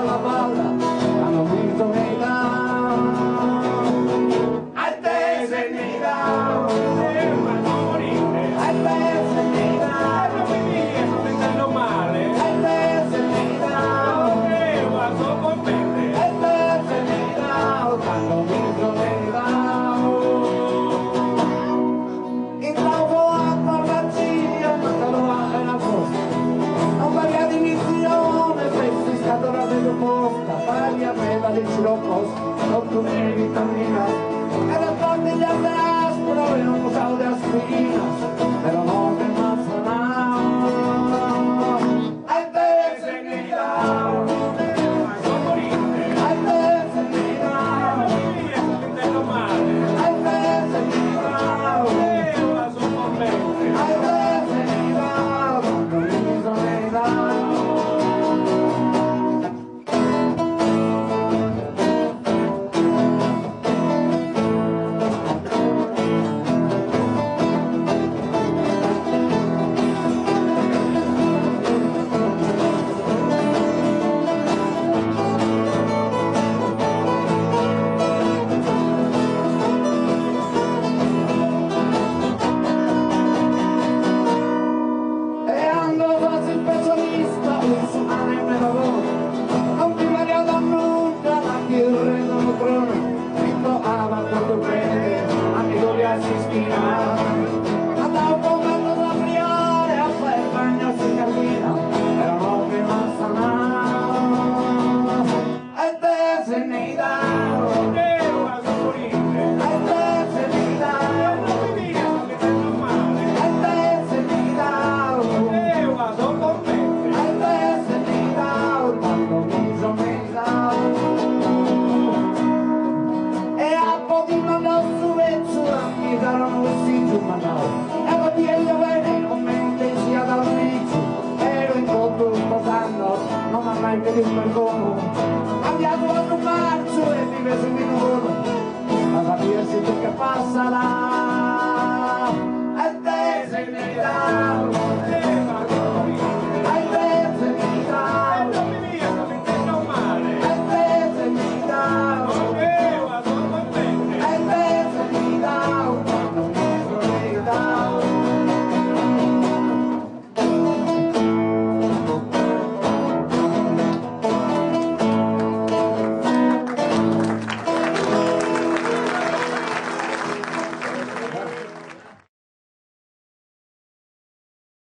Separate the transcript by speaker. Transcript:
Speaker 1: La balla, hanno vinto nei down. Ai pesi nei down, devono morire. Ai pesi nei down, non mi dire, sto sentendo male. Ai pesi nei down, devono competere. Ai pesi nei down, hanno vinto nei down. Il bravo a farmacia, mandalo a una cosa. Non paga di missione, se scatola vedo posta, paghi a me la legge lo posto, non tu ne vitaminas, e le famiglie all'aspro e non usavo di aspirinas, però non mi mazza now. Ai pesi nei down, devono morire. Ai pesi nei down, sto sentendo male. Ai pesi nei down, devono competere. Ai pesi nei down, non mi sono nei down. Non ha mai veduto il